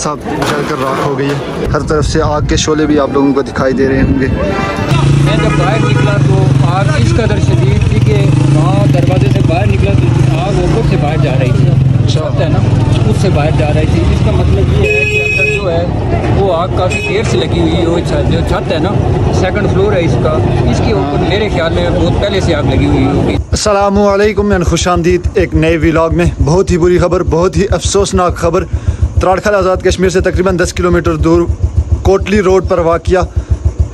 साहब जलकर राख हो गई है। हर तरफ से आग के शोले भी आप लोगों को दिखाई दे रहे होंगे। मैं जब बाहर निकला तो आग इस कदर शदीद थी कि वहाँ दरवाजे से बाहर निकला तो आग वो से बाहर जा रही थी। छत है ना, उससे बाहर जा रही थी। इसका मतलब ये है कि अंदर जो है वो आग काफ़ी देर से लगी हुई है। जो छत है ना, सेकंड फ्लोर है इसका, इसके ऊपर मेरे ख्याल में बहुत पहले से आग लगी हुई होगी। अस्सलामु अलैकुम एंड खुशामदीद एक नए व्लॉग में। बहुत ही बुरी खबर, बहुत ही अफसोसनाक खबर। त्राड़खल आज़ाद कश्मीर से तकरीबन 10 किलोमीटर दूर कोटली रोड पर वाक़िया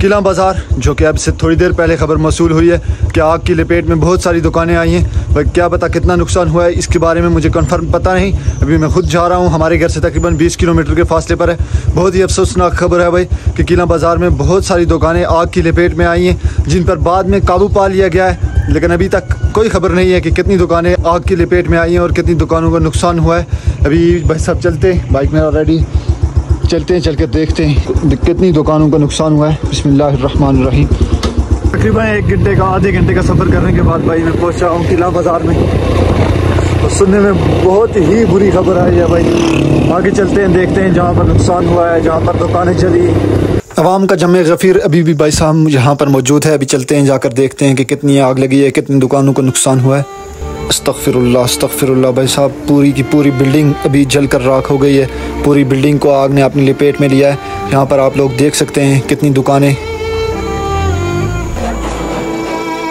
किला बाज़ार, जो कि अब से थोड़ी देर पहले खबर मौसूल हुई है कि आग की लपेट में बहुत सारी दुकानें आई हैं। भाई क्या पता कितना नुकसान हुआ है, इसके बारे में मुझे कंफर्म पता नहीं। अभी मैं खुद जा रहा हूँ, हमारे घर से तकरीबन 20 किलोमीटर के फासले पर है। बहुत ही अफसोसनाक खबर है भाई कि किला बाज़ार में बहुत सारी दुकानें आग की लपेट में आई हैं, जिन पर बाद में काबू पा लिया गया है। लेकिन अभी तक कोई खबर नहीं है कि कितनी दुकानें आग की लपेट में आई हैं और कितनी दुकानों का नुकसान हुआ है। अभी भाई साहब चलते हैं, बाइक मेरा रेडी, चलते हैं, चल कर देखते हैं कितनी दुकानों का नुकसान हुआ है। बिस्मिल्लाहिर्रहमानिर्रहीम। तकरीबन 1 घंटे का, आधे घंटे का सफ़र करने के बाद भाई मैं पहुंचा हूँ किला बाज़ार में। तो सुनने में बहुत ही बुरी खबर आई है भाई। आगे चलते हैं, देखते हैं जहाँ पर नुकसान हुआ है, जहाँ पर दुकानें जली। अवाम का जमे गफ़ीर अभी भी भाई साहब यहाँ पर मौजूद है। अभी चलते हैं, जाकर देखते हैं कि कितनी आग लगी है, कितनी दुकानों को नुकसान हुआ है। अस्तग़फिरुल्लाह अस्तग़फिरुल्लाह। भाई साहब पूरी की पूरी बिल्डिंग अभी जलकर राख हो गई है। पूरी बिल्डिंग को आग ने अपनी लपेट में लिया है। यहाँ पर आप लोग देख सकते हैं कितनी दुकानें,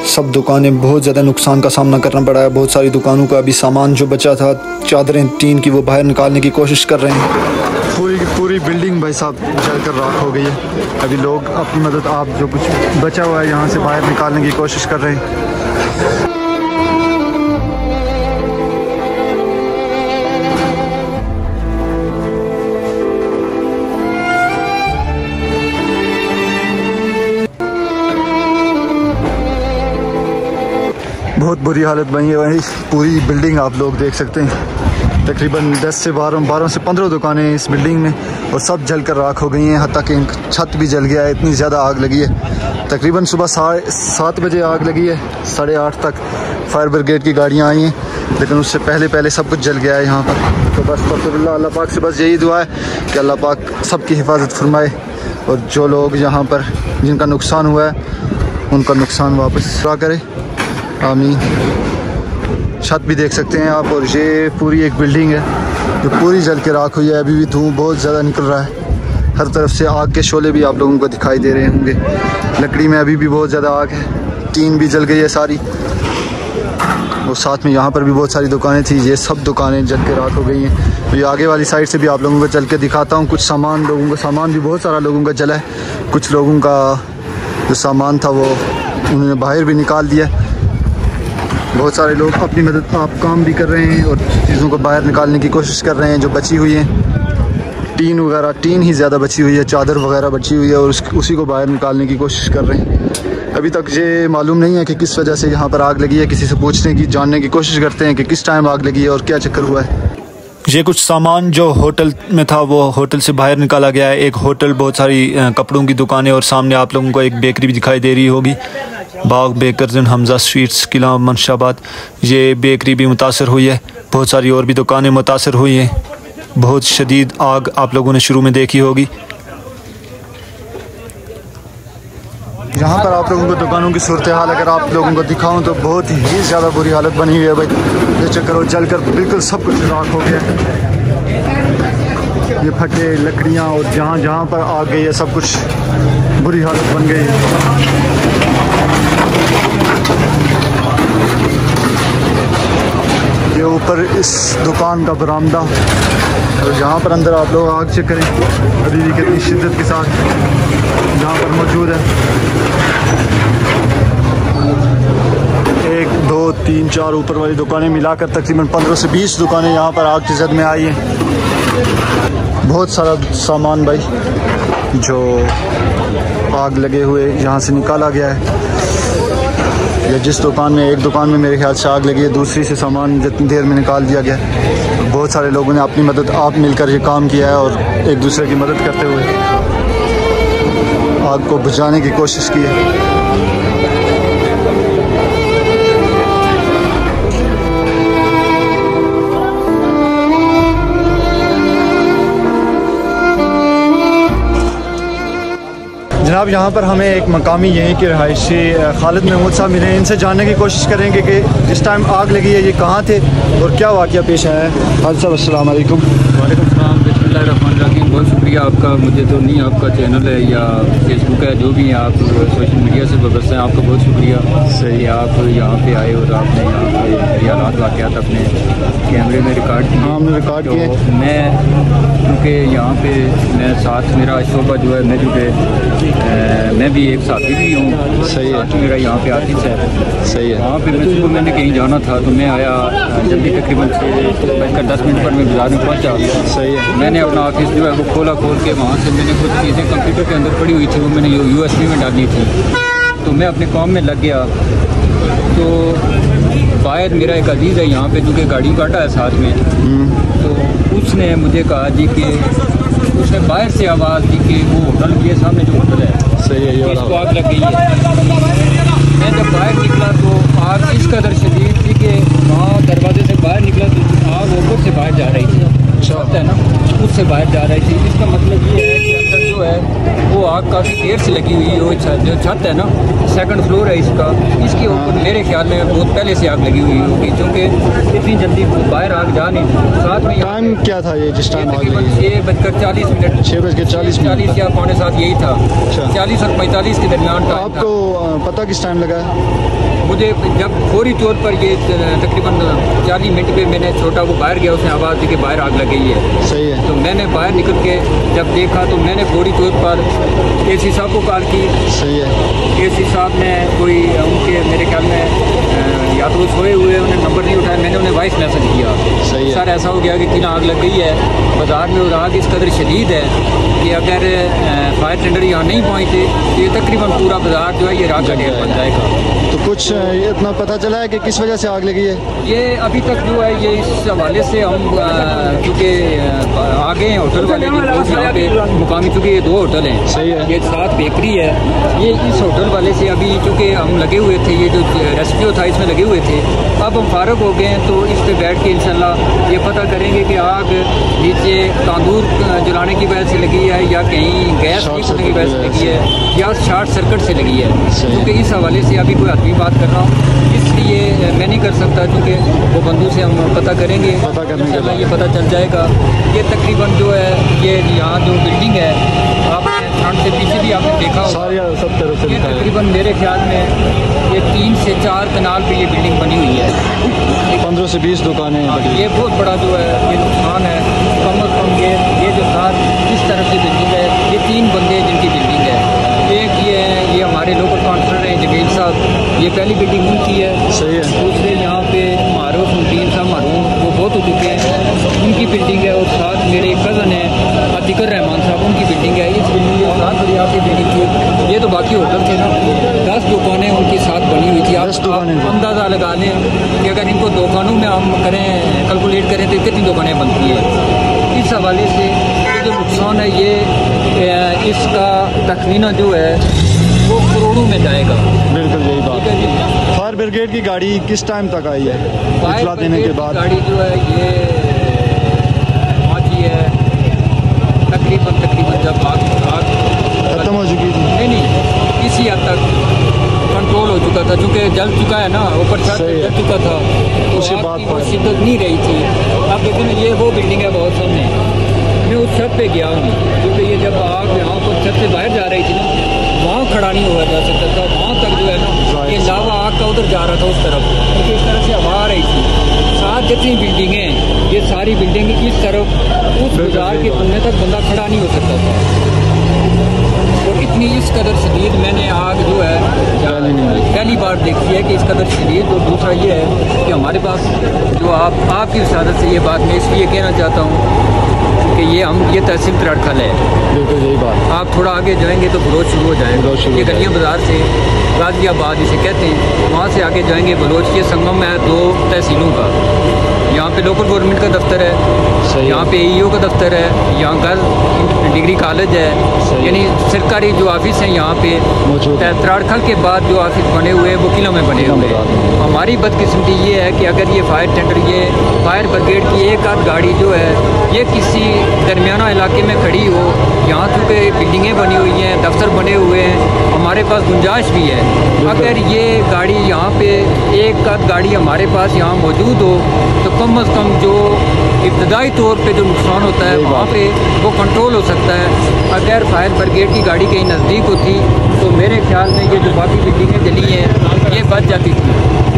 सब दुकानें बहुत ज़्यादा नुकसान का सामना करना पड़ा है। बहुत सारी दुकानों का अभी सामान जो बचा था, चादरें टीन की, वो बाहर निकालने की कोशिश कर रहे हैं। पूरी की पूरी बिल्डिंग भाई साहब जलकर राख हो गई है। अभी लोग अपनी मदद, आप जो कुछ बचा हुआ है यहाँ से बाहर निकालने की कोशिश कर रहे हैं। बहुत बुरी हालत बनी है भाई। पूरी बिल्डिंग आप लोग देख सकते हैं, तकरीबन 10 से 12 से 15 दुकानें इस बिल्डिंग में, और सब जलकर राख हो गई हैं। हत्ता कि छत भी जल गया है, इतनी ज़्यादा आग लगी है। तकरीबन सुबह 7:30 बजे आग लगी है, 8:30 तक फायर ब्रिगेड की गाड़ियाँ आई हैं, लेकिन उससे पहले सब कुछ जल गया है यहाँ पर। तो बस अल्लाह पाक से बस यही दुआ है कि अल्लाह पाक सबकी हिफाजत फरमाए, और जो लोग यहाँ पर जिनका नुकसान हुआ है उनका नुकसान वापस पूरा करे, आमीन। छत भी देख सकते हैं आप, और ये पूरी एक बिल्डिंग है जो पूरी जल के राख हुई है। अभी भी धुआं बहुत ज़्यादा निकल रहा है, हर तरफ से आग के शोले भी आप लोगों को दिखाई दे रहे होंगे। लकड़ी में अभी भी बहुत ज़्यादा आग है, टीन भी जल गई है सारी, और साथ में यहाँ पर भी बहुत सारी दुकानें थी, ये सब दुकानें जल के राख हो गई हैं। तो ये आगे वाली साइड से भी आप लोगों को चल के दिखाता हूँ। कुछ सामान, लोगों का सामान भी बहुत सारा लोगों का जला है। कुछ लोगों का जो सामान था वो उन्होंने बाहर भी निकाल दिया। बहुत सारे लोग अपनी मदद आप काम भी कर रहे हैं और चीज़ों को बाहर निकालने की कोशिश कर रहे हैं। जो बची हुई हैं टीन वगैरह, टीन ही ज़्यादा बची हुई है, चादर वगैरह बची हुई है, और उसी को बाहर निकालने की कोशिश कर रहे हैं। अभी तक ये मालूम नहीं है कि किस वजह से यहाँ पर आग लगी है। किसी से पूछने की, जानने की कोशिश करते हैं कि किस टाइम आग लगी है और क्या चक्कर हुआ है। ये कुछ सामान जो होटल में था वो होटल से बाहर निकाला गया है। एक होटल, बहुत सारी कपड़ों की दुकानें, और सामने आप लोगों को एक बेकरी भी दिखाई दे रही होगी, बाग बेकर्स एंड हमजा स्वीट्स, किला मनशाबाद। ये बेकरी भी मुतासर हुई है, बहुत सारी और भी दुकानें मुतासर हुई हैं। बहुत शदीद आग आप लोगों ने शुरू में देखी होगी। यहाँ पर आप लोगों को दुकानों की सूरत हाल अगर आप लोगों को दिखाऊं तो बहुत ही ज़्यादा बुरी हालत बनी हुई है भाई। ये चक्कर जलकर बिल्कुल सब कुछ राख हो गया। ये फटे लकड़ियाँ और जहाँ जहाँ पर आग गई है सब कुछ बुरी हालत बन गई है। ये ऊपर इस दुकान का बरामदा, और जहाँ पर अंदर आप लोग आग चेक करें अभी भी कितनी शिद्दत के साथ जहाँ पर मौजूद है। 1 2 3 4 ऊपर वाली दुकानें मिलाकर तकरीबन 15 से 20 दुकानें यहाँ पर आग की जद में आई हैं। बहुत सारा सामान भाई जो आग लगे हुए यहाँ से निकाला गया है। या जिस दुकान में, एक दुकान में मेरे ख्याल से आग लगी है, दूसरी से सामान जितनी देर में निकाल दिया गया। बहुत सारे लोगों ने अपनी मदद, आप मिलकर ये काम किया है और एक दूसरे की मदद करते हुए आग को बुझाने की कोशिश की है। जनाब यहाँ पर हमें एक मकामी यहीं के रहायशी खालिद महमूद साहब मिले, इनसे जानने की कोशिश करेंगे कि जिस टाइम आग लगी है ये कहाँ थे और क्या वाक़या पेश आया है। खालिद साहब अस्सलाम वालेकुम। वालेकुम सलाम, बिस्मिल्लाहिर्रहमानिर्रहीम। बहुत शुक्रिया आपका, मुझे तो नहीं, आपका चैनल है या फेसबुक है, जो भी है आप सोशल मीडिया से वाबस्ता हैं, आपका बहुत शुक्रिया। सही, आप यहाँ पे आए और आपने यहाँ पे ये हालात वाक़यात अपने कैमरे में रिकॉर्ड किए। हाँ, हमने रिकॉर्ड किए। तो मैं क्योंकि यहाँ पे मैं साथ मेरा शोबा जो है, मैं चूँकि मैं भी एक साथी भी हूँ। सही है। मेरा यहाँ पे आतिश है। सही है। वहाँ पे मैं सुबह मैंने कहीं जाना था तो मैं आया जल्दी, तकरीबन 6:10 पर मैं बाज़ार में पहुँचा। सही है। मैंने अपना ऑफिस जो है वो खोल के वहाँ से मैंने कुछ चीज़ें कंप्यूटर के अंदर पड़ी हुई थी, वो मैंने USB में डालनी थी। तो मैं अपने काम में लग गया। तो बाहर मेरा एक अजीज़ है यहाँ पे, जो कि गाड़ी काटा है साथ में, तो उसने मुझे कहा जी कि उसने बाहर से आवाज़ दी कि वो होटल के सामने जो होटल है, सही है, ये इसको आग लग गई है। मैं जब बाहर निकला तो आग इस कदर शदीद थी कि वहाँ दरवाजे से बाहर निकला तो आग ऊपर से बाहर जा रही थी, है ना, उससे बाहर जा रही थी। इसका मतलब ये है कि अंदर जो है वो आग काफ़ी देर से लगी हुई है। वो जो छत है ना, 2nd फ्लोर है इसका, इसके ऊपर मेरे ख्याल में बहुत पहले से आग लगी हुई होगी, क्योंकि इतनी जल्दी बाहर आग जा नहीं। साथ में टाइम क्या था ये जिस टाइम आग लगी? 6:40, 6:40 या 6:45 यही था। 40 और 45 के दरमियान। आपको पता किस टाइम लगा? मुझे जब फौरी तौर पर ये तकरीबन 40 मिनट पे मैंने छोटा को बाहर गया, उसने आवाज़ दी कि बाहर आग लग गई है। सही है। तो मैंने बाहर निकल के जब देखा तो मैंने फौरी तौर पर AC साहब को कॉल की। सही है। AC साहब ने कोई उनके मेरे ख्याल में या तो सोए हुए, उन्हें नंबर नहीं उठाया, मैंने उन्हें वॉइस मैसेज किया। सही है। सर ऐसा हो गया कि 3 आग लग गई है बाज़ार में, और आग इस कदर शदीद है कि अगर फायर टेंडर यहाँ नहीं पहुँचते तो ये तकरीबन पूरा बाज़ार जो है ये राख का ढेर बन जाएगा। तो कुछ इतना पता चला है कि किस वजह से आग लगी है? ये अभी तक जो है ये इस हवाले से हम क्योंकि आगे हैं होटल वाले यहाँ पे मुकामी, चूँकि ये 2 होटल हैं। सही है। ये 7 बेकरी है। ये इस होटल वाले से अभी चूँकि हम लगे हुए थे, ये जो रेस्क्यू था इसमें लगे हुए थे, अब हम फारग हो गए हैं तो इस पर बैठ के इंशाल्लाह ये पता करेंगे कि आग नीचे तंदूर जलाने की वजह से लगी है या कहीं गैस लीक होने की वजह से लगी है या शॉर्ट सर्किट से लगी है। क्योंकि इस हवाले से अभी कोई आदमी बात कर रहा हूँ, इसलिए मैं नहीं कर सकता, क्योंकि वो बंदू से हम पता करेंगे, पता करने के बाद ये पता चल जाएगा। ये तकरीबन जो है ये यहाँ जो बिल्डिंग है, आपने फ्रंट से पीछे भी आपने देखा होगा, सब तरह से ये तकरीबन मेरे ख्याल में ये 3 से 4 कनाल पे ये बिल्डिंग बनी हुई है। 15 से 20 दुकानें। ये बहुत बड़ा जो है ये नुकसान है। कम अज़ कम ये जो साथ इस तरफ से बिल्डिंग है, ये 3 बंदे जिनकी बिल्डिंग है। एक ये है, ये हमारे लोकल काउंसलर हैं जमील साहब, ये पहली बिल्डिंग उनकी है। सही है। दूसरे यहाँ पे मारूफ उद्दीन साहब मरहूम, वो बहुत हो चुके हैं, उनकी बिल्डिंग है। और साथ मेरे एक कज़न है अतिकर रहमान साहब, उनकी बिल्डिंग है। इस बिल्डिंग के साथ बड़ी आपकी बिल्डिंग थी। ये तो बाकी होटल थे ना, 10 दुकानें उनकी साथ बनी हुई थी। आप अंदाज़ा लगा लें कि अगर इनको दुकानों में हम करें, कैलकुलेट करें तो कितनी दुकानें बनती हैं। इस हवाले से ये जो नुकसान है ये इसका तखमीना जो है वो करोड़ों में जाएगा। बिल्कुल यही बात है। फायर ब्रिगेड की गाड़ी किस टाइम तक आई है? इत्तला देने के बाद गाड़ी जो है ये पहुँची है तकरीबन जब आग खत्म हो चुकी थी। नहीं, इसी हद तक कंट्रोल हो चुका था, चूँकि जल चुका है ना, ऊपर छत जल चुका था, तो उसके बाद वो शिद्दत नहीं रही थी। आप देखते हैं ये वो बिल्डिंग है बहुत सामने, मैं उस छत पे गया हूँ, क्योंकि ये जब आग यहाँ पर छत से बाहर जा रही थी ना, वहाँ खड़ा नहीं हुआ जा सकता था। वहाँ तक जो है ना ये लावा आग का उधर जा रहा था उस तरफ, क्योंकि इस तरफ से हवा आ रही थी। 7 जितनी बिल्डिंगें, ये सारी बिल्डिंग इस तरफ उस बाजार के कोने तक बंदा खड़ा नहीं हो सकता था। और इतनी इस कदर शदीद मैंने आग जो है पहली बार देखी है कि इस कदर शदीद। और दूसरा ये है कि हमारे पास जो आपकी विसादत से ये बात मैं इसलिए कहना चाहता हूँ कि ये तहसील त्रटखल है। बिल्कुल यही बात। आप थोड़ा आगे जाएंगे तो बलोच शुरू हो जाएगा। ये गलियाँ बाज़ार से गाजियाबाद इसे कहते हैं, वहाँ से आगे जाएंगे बलोच। ये संगम है 2 तहसीलों का। यहाँ पे लोकल गवर्नमेंट का दफ्तर है, यहाँ पे AEO का दफ्तर है, यहाँ गर्ल्स डिग्री कॉलेज है, यानी सरकारी जो ऑफिस हैं यहाँ पे त्राड़खल के बाद जो ऑफिस बने हुए हैं वो किलों में बने हुए हैं। हमारी बदकिस्मती ये है कि अगर ये फायर टेंडर, ये फायर ब्रिगेड की एक आध गाड़ी जो है ये किसी दरमियाना इलाके में खड़ी हो, यहाँ चूँकि बिल्डिंगें बनी हुई हैं, दफ्तर बने हुए हैं, हमारे पास गुंजाइश भी है, अगर ये गाड़ी यहाँ पे एक आध गाड़ी हमारे पास यहाँ मौजूद हो तो कम अज़ कम जो इब्तदाई तौर पे जो नुकसान होता है वहाँ पे वो कंट्रोल हो सकता है। अगर फायर ब्रिगेड की गाड़ी कहीं नज़दीक होती तो मेरे ख्याल में ये जो बाकी बिल्डिंगें जली हैं ये बच जाती थी।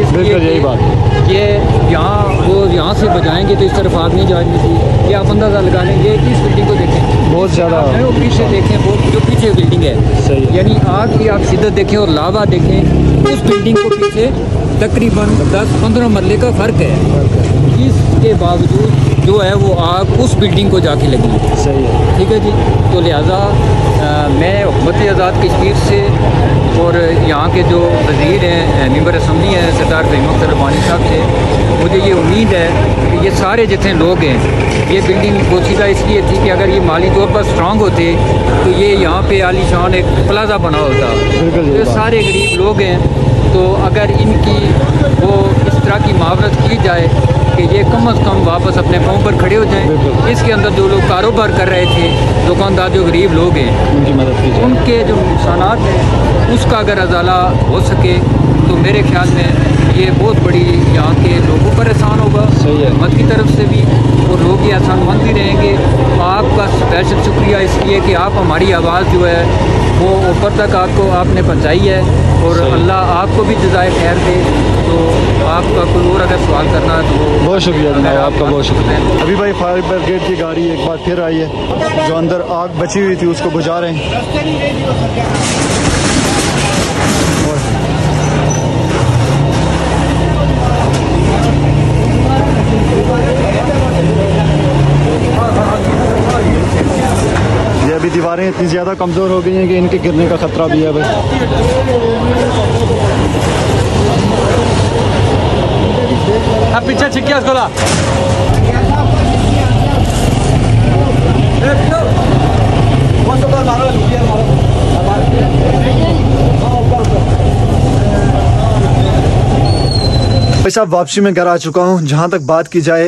इसलिए यही बात है, ये यहाँ से बजाएंगे तो इस तरफ आग नहीं जाएगी थी। ये आप अंदाज़ा लगा लें, ये इस बिल्डिंग को देखें, बहुत ज़्यादा है, वो पीछे देखें, वो जो पीछे बिल्डिंग है सही, यानी आग की आप शिद्दत देखें और लावा देखें, उस बिल्डिंग को पीछे तकरीबन 10-15 मरले का फ़र्क है, इसके बावजूद जो है वो आग उस बिल्डिंग को जाके लगी। सही है, ठीक है जी। तो लिहाजा मैं हुकूमत आज़ाद कश्मीर से और यहाँ के जो वज़ीर हैं, मेंबर असम्बली हैं सरदार फ़हीम अख्तर रब्बानी साहब से मुझे ये उम्मीद है कि ये सारे जितने लोग हैं, ये बिल्डिंग पोशीदा इसलिए थी कि अगर ये माली तौर पर स्ट्रॉन्ग होते तो ये यहाँ पे आलीशान एक प्लाजा बना होता। ये सारे गरीब लोग हैं, तो अगर इनकी वो इस तरह की मावरत की जाए कि ये कम अज़ कम वापस अपने पाँव पर खड़े हो जाएं। इसके अंदर जो लोग कारोबार कर रहे थे, दुकानदार जो गरीब लोग हैं, उनकी मदद की जाए, उनके जो नुकसानात हैं उसका अगर अजाला हो सके तो मेरे ख्याल में ये बहुत बड़ी यहाँ के लोगों पर एहसान होगा, हुकूमत की तरफ से भी, और लोग ये एहसानमंद भी रहेंगे। आपका स्पेशल शुक्रिया इसलिए कि आप हमारी आवाज़ जो है वो ऊपर तक आपने पहुँचाई है, और अल्लाह आपको भी जज़ाए खैर दे। तो आपका कोई और अगर सवाल करना है तो बहुत शुक्रिया जनाब, आपका बहुत शुक्रिया। अभी भाई फायर ब्रिगेड की गाड़ी एक बार फिर आई है, जो अंदर आग बची हुई थी उसको बुझा रहे हैं। ये अभी दीवारें इतनी ज़्यादा कमज़ोर हो गई हैं कि इनके गिरने का ख़तरा भी है भाई। अब पीछे छिक्किया खोला। भाई साहब वापसी में घर आ चुका हूँ। जहाँ तक बात की जाए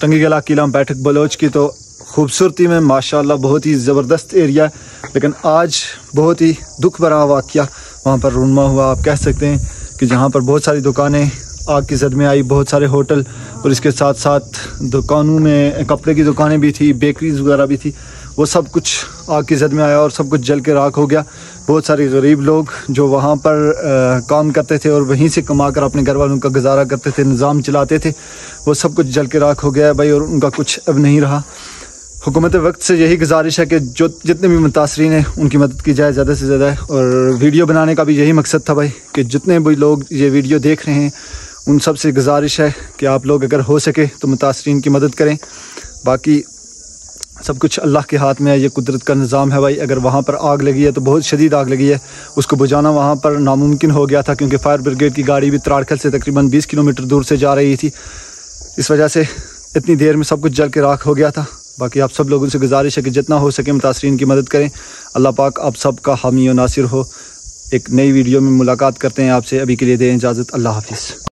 तंगी गला किला बैठक बलोच की, तो खूबसूरती में माशाल्लाह बहुत ही ज़बरदस्त एरिया, लेकिन आज बहुत ही दुख भरा वाक़या वहाँ पर रूनमा हुआ। आप कह सकते हैं कि जहाँ पर बहुत सारी दुकानें आग की जद में आई, बहुत सारे होटल, और इसके साथ साथ दुकानों में कपड़े की दुकानें भी थी, बेकरीज वगैरह भी थी, वो सब कुछ आग की जद में आया और सब कुछ जल के राख हो गया। बहुत सारे गरीब लोग जो वहाँ पर काम करते थे और वहीं से कमा कर अपने घर वालों का गुजारा करते थे, निज़ाम चलाते थे, वो सब कुछ जल के राख हो गया है भाई, और उनका कुछ अब नहीं रहा। हुकूमत वक्त से यही गुजारिश है कि जो जितने भी मुतासरीन हैं उनकी मदद की जाए ज़्यादा से ज़्यादा, और वीडियो बनाने का भी यही मकसद था भाई कि जितने भी लोग ये वीडियो देख रहे हैं उन सब से गुजारिश है कि आप लोग अगर हो सके तो मुतासरीन की मदद करें। बाकी सब कुछ अल्लाह के हाथ में है, ये कुदरत का निज़ाम है भाई। अगर वहाँ पर आग लगी है तो बहुत शदीद आग लगी है, उसको बुझाना वहाँ पर नामुमकिन हो गया था, क्योंकि फायर ब्रिगेड की गाड़ी भी त्राड़खल से तकरीबन 20 किलोमीटर दूर से जा रही थी। इस वजह से इतनी देर में सब कुछ जल के राख हो गया था। बाकी आप सब लोगों से गुजारिश है कि जितना हो सके मुतासरीन की मदद करें। अल्लाह पाक आप सब का हामी और नासिर हो। एक नई वीडियो में मुलाकात करते हैं आपसे, अभी के लिए दें इजाज़त। अल्लाह हाफिज़।